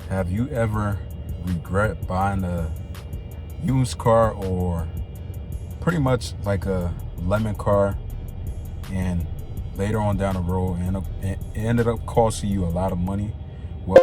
Have you ever regret buying a used car or pretty much like a lemon car, and later on down the road it ended up costing you a lot of money? Well,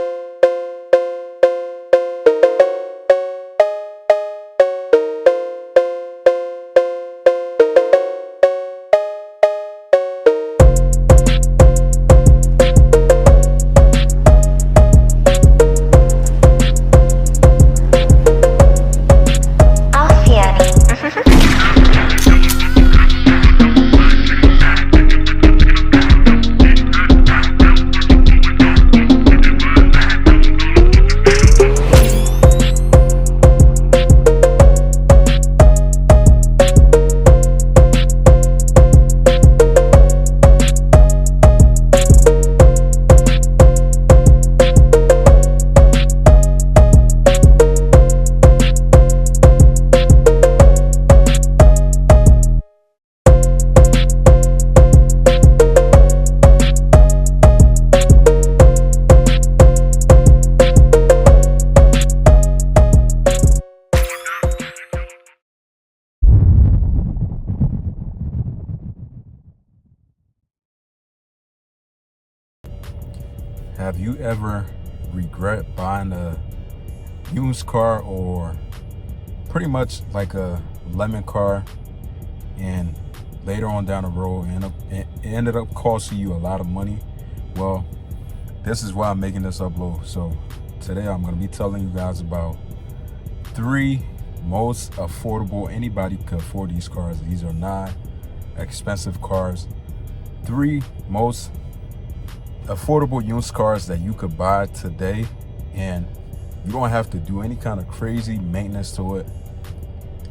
have you ever regret buying a used car or pretty much like a lemon car, and later on down the road it ended up costing you a lot of money? Well, this is why I'm making this upload. So today I'm going to be telling you guys about 3 most affordable, anybody could afford these cars. These are not expensive cars. 3 most affordable used cars that you could buy today, and you don't have to do any kind of crazy maintenance to it.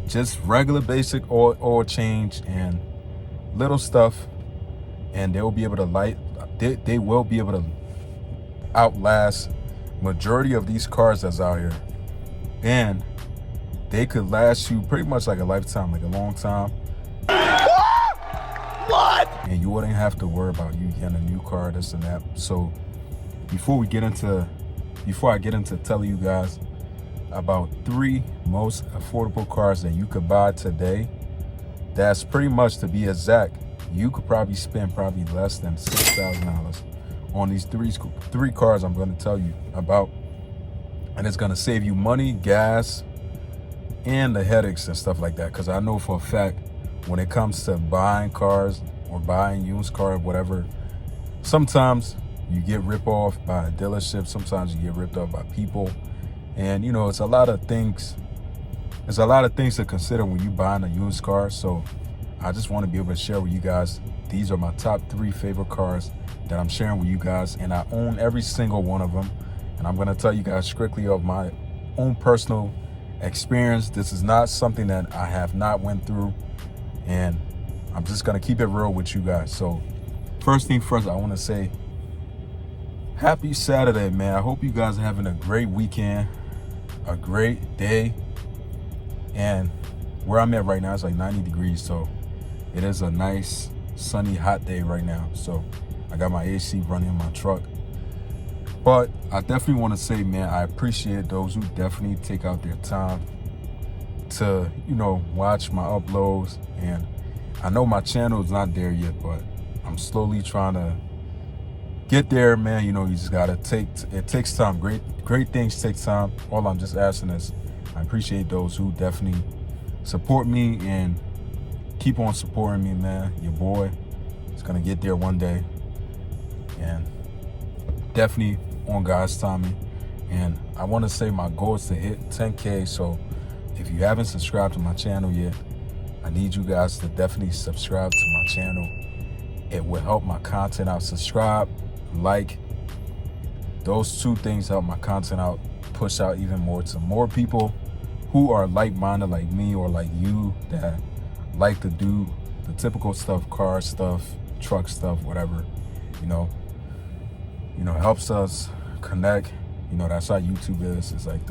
Just regular basic oil change and little stuff, and they'll be able to they will be able to outlast majority of these cars that's out here, and they could last you pretty much like a lifetime, like a long time. What? And you wouldn't have to worry about you getting a new car, this and that. So before I get into telling you guys about 3 most affordable cars that you could buy today, that's pretty much, to be exact, you could probably spend less than $6,000 on these three cars I'm going to tell you about, and it's going to save you money, gas, and the headaches and stuff like that. Because I know for a fact, when it comes to buying cars or buying used car, whatever, sometimes you get ripped off by a dealership, sometimes you get ripped off by people, and it's a lot of things. There's a lot of things to consider when you buying a used car. So I just want to be able to share with you guys, these are my top 3 favorite cars that I'm sharing with you guys, and I own every single one of them, and I'm going to tell you guys strictly of my own personal experience. This is not something that I have not went through, and I'm just going to keep it real with you guys. So first thing first, I want to say happy Saturday, man. I hope you guys are having a great weekend, a great day. And where I'm at right now, it's like 90 degrees. So it is a nice, sunny, hot day right now. So I got my AC running in my truck. But I definitely want to say, man, I appreciate those who definitely take out their time to, watch my uploads. And I know my channel is not there yet, but I'm slowly trying to get there, man. You just gotta it takes time. Great things take time. All I'm just asking is, I appreciate those who definitely support me and keep on supporting me, man. Your boy is gonna get there one day, and definitely on God's timing. And I want to say my goal is to hit 10K. So if you haven't subscribed to my channel yet, I need you guys to definitely subscribe to my channel. It will help my content out. Subscribe, like, those 2 things help my content out, push out even more to more people who are like-minded like me, or like you, that like to do the typical stuff, car stuff, truck stuff, whatever. It helps us connect. That's how YouTube is. It's like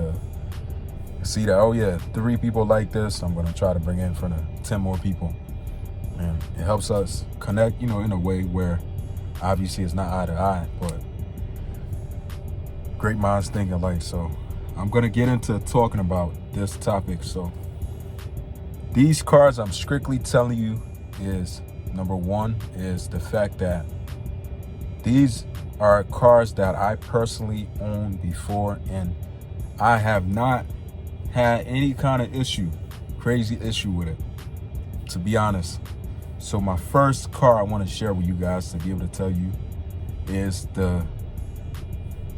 see that, oh yeah, 3 people like this, I'm gonna try to bring it in front of 10 more people, and it helps us connect, in a way where obviously it's not eye to eye, but great minds think alike. So I'm gonna get into talking about this topic. So these cars, I'm strictly telling you, is number one is the fact that these are cars that I personally owned before, and I have not had any kind of crazy issue with it, to be honest. So my first car I want to share with you guys to be able to tell you is the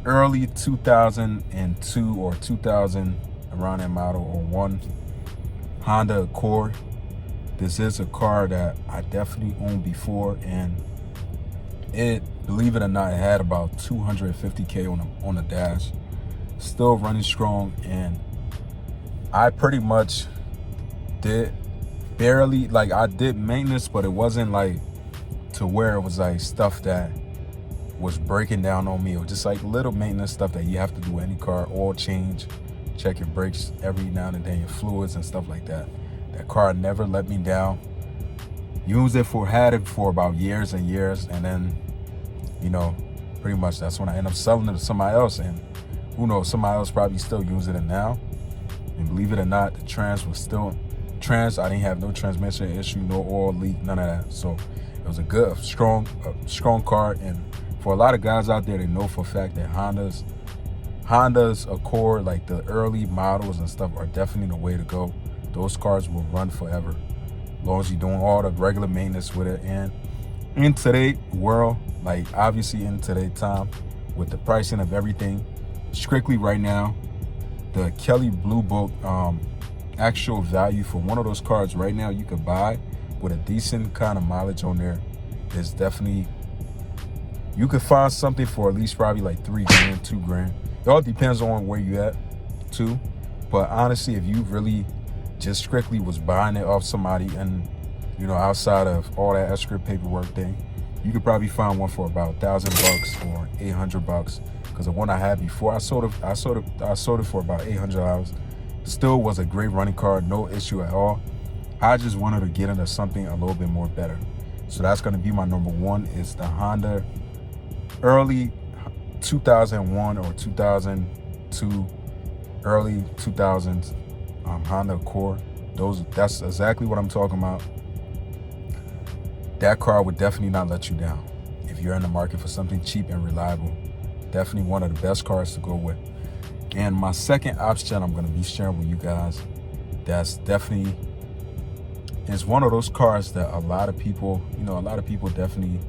early 2002 or 2000 around that model or one Honda Accord. This is a car that I definitely owned before, and it, believe it or not, it had about 250K on the dash, still running strong. And I pretty much did barely, like, I did maintenance, but it wasn't like to where it was like stuff that was breaking down on me. It was just like little maintenance stuff that you have to do with any car: oil change, check your brakes every now and then, your fluids and stuff like that. That car never let me down. Had it for about years and years, and then, you know, pretty much that's when I end up selling it to somebody else, and who knows, somebody else probably still using it now. And believe it or not, the trans was still trans. I didn't have no transmission issue, no oil leak, none of that. So it was a good, strong car. And for a lot of guys out there, they know for a fact that Honda's Accord, like the early models and stuff, are definitely the way to go. Those cars will run forever, as long as you're doing all the regular maintenance with it. And in today's world, like obviously in today's time, with the pricing of everything, strictly right now, the Kelley Blue Book actual value for one of those cars right now you could buy with a decent kind of mileage on there is definitely, you could find something for at least probably like $3 grand, $2 grand. It all depends on where you at too. But honestly, if you really just strictly was buying it off somebody, and you know, outside of all that extra paperwork thing, you could probably find one for about $1,000 or $800. Because the one I had before, I sold it for about $800. Still was a great running car, no issue at all. I just wanted to get into something a little bit more better. So that's going to be my number one, is the Honda early 2001 or 2002, early 2000s Honda Accord. That's exactly what I'm talking about. That car would definitely not let you down. If you're in the market for something cheap and reliable, definitely one of the best cars to go with. And my second option I'm going to be sharing with you guys, that's definitely is one of those cars that a lot of people definitely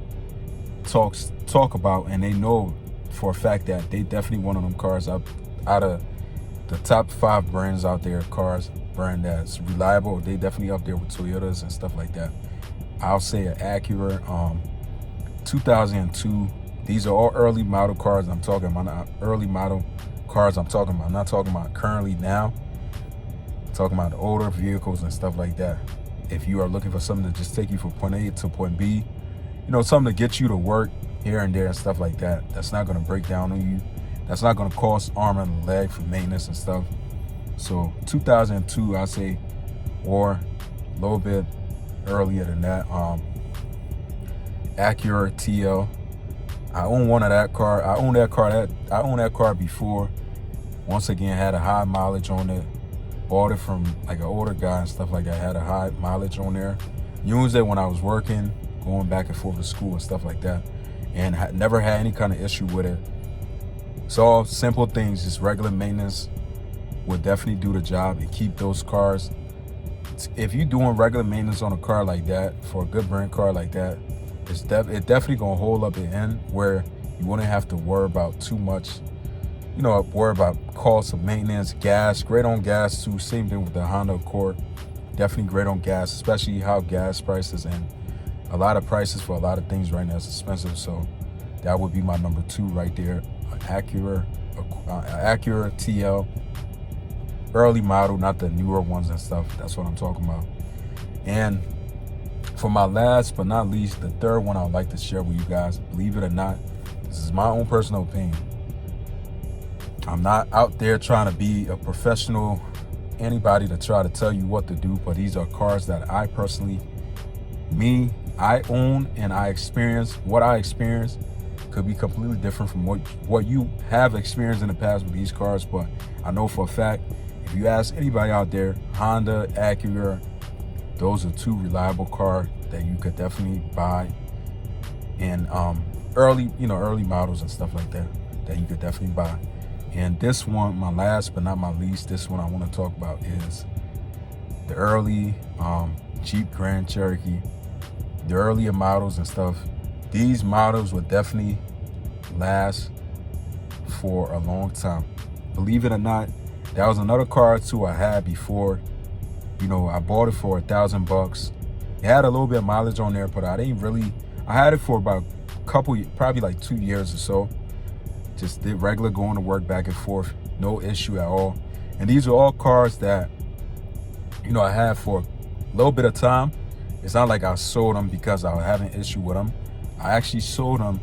talk about, and they know for a fact that they definitely one of them cars out of the top 5 brands out there, brand that's reliable. They definitely up there with Toyotas and stuff like that. I'll say an Acura 2002. These are all early model cars I'm talking about. I'm not talking about currently now. I'm talking about the older vehicles and stuff like that. If you are looking for something to just take you from point A to point B, you know, something to get you to work here and there and stuff like that, that's not going to break down on you. That's not going to cost arm and leg for maintenance and stuff. So 2002, I say, or a little bit earlier than that, Acura TL. I own one of that car. I owned that car before. Once again, had a high mileage on it. Bought it from like an older guy and stuff like that. Had a high mileage on there. Used it when I was working, going back and forth to school and stuff like that, and never had any kind of issue with it. It's all simple things, just regular maintenance would definitely do the job and keep those cars. If you're doing regular maintenance on a car like that, for a good brand car like that, it definitely gonna hold up the end where you wouldn't have to worry about too much, you know, worry about cost of maintenance. Gas, great on gas too. Same thing with the Honda Accord. Definitely great on gas, especially how gas prices and a lot of prices for a lot of things right now is expensive. So that would be my number 2 right there. Acura TL, early model, not the newer ones and stuff. That's what I'm talking about. And for my last but not least, the third one I would like to share with you guys, believe it or not, this is my own personal opinion. I'm not out there trying to be a professional, anybody to try to tell you what to do, but these are cars that I personally, I own, and I experience what I experienced. could be completely different from what you have experienced in the past with these cars. But I know for a fact, if you ask anybody out there, Honda, Acura, those are two reliable cars that you could definitely buy. And early models and stuff like that you could definitely buy. And this one, my last but not my least, this one I want to talk about is the early Jeep Grand Cherokee, the earlier models and stuff. These models would definitely last for a long time. Believe it or not, that was another car too I had before. I bought it for $1,000. It had a little bit of mileage on there, but I had it for about probably like 2 years or so. Just did regular going to work back and forth, no issue at all. And these are all cars that, I had for a little bit of time. It's not like I sold them because I was having an issue with them. I actually sold them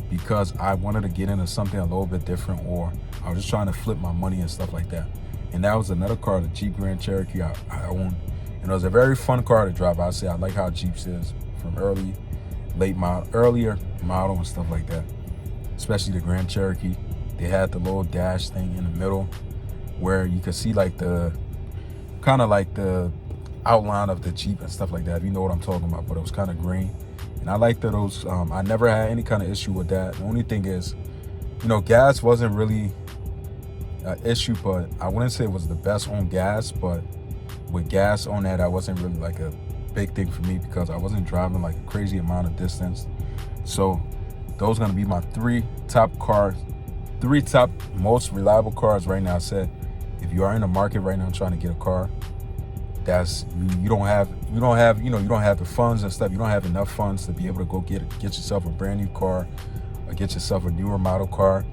because I wanted to get into something a little bit different, or I was just trying to flip my money and stuff like that. And that was another car, the Jeep Grand Cherokee I owned. And it was a very fun car to drive. I say I like how Jeeps is from earlier model and stuff like that. Especially the Grand Cherokee. They had the little dash thing in the middle where you could see like the outline of the Jeep and stuff like that, if you know what I'm talking about. But it was kind of green. And I like those. I never had any kind of issue with that. The only thing is, gas wasn't really an issue, but I wouldn't say it was the best on gas. But with gas on that, I wasn't really like a big thing for me because I wasn't driving like a crazy amount of distance. So those are going to be my three top most reliable cars right now. I said, if you are in the market right now trying to get a car, that's you don't have the funds and stuff. You don't have enough funds to be able to go get yourself a brand new car or get yourself a newer model car.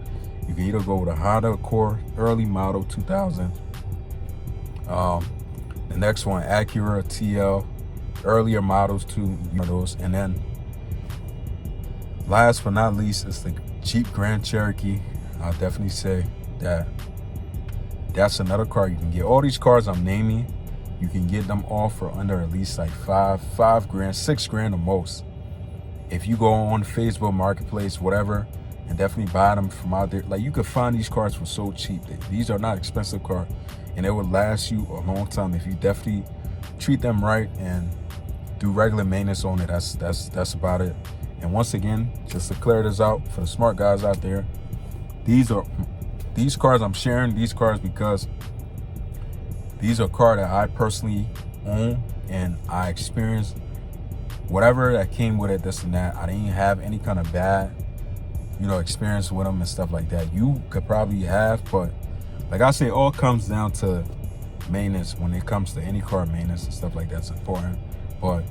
You can either go with a Honda Accord, early model 2000. The next one, Acura TL, earlier models too, those. And then last but not least is the Jeep Grand Cherokee. I'll definitely say that's another car you can get. All these cars I'm naming, you can get them all for under at least like $5,000, $6,000 the most. If you go on Facebook Marketplace, whatever, and definitely buy them from out there. Like, you could find these cars for so cheap. These are not expensive cars, and it would last you a long time if you definitely treat them right and do regular maintenance on it. That's about it. And once again, just to clear this out for the smart guys out there, these cars I'm sharing these cars because these are cars that I personally own and I experienced whatever that came with it, this and that. I didn't have any kind of bad, experience with them and stuff like that. You could probably have, but like I say, it all comes down to maintenance. When it comes to any car, maintenance and stuff like that's important. But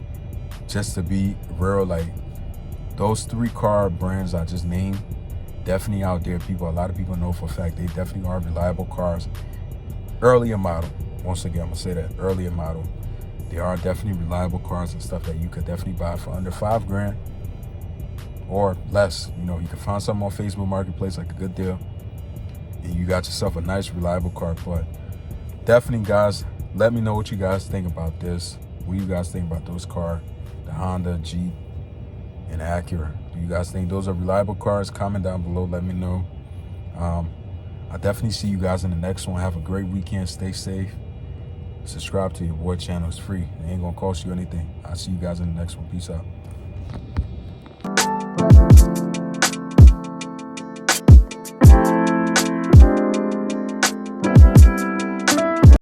just to be real, like those three car brands I just named, definitely out there, a lot of people know for a fact they definitely are reliable cars. Earlier model, once again, I'm gonna say that, earlier model. They are definitely reliable cars and stuff that you could definitely buy for under $5,000 or less. You can find something on Facebook Marketplace, like a good deal, and you got yourself a nice, reliable car. But definitely, guys, let me know what you guys think about this. What do you guys think about those cars, the Honda, Jeep, and Acura? Do you guys think those are reliable cars? Comment down below, let me know. I'll definitely see you guys in the next one. Have a great weekend. Stay safe. Subscribe to your boy channel. It's free. It ain't gonna cost you anything. I'll see you guys in the next one. Peace out.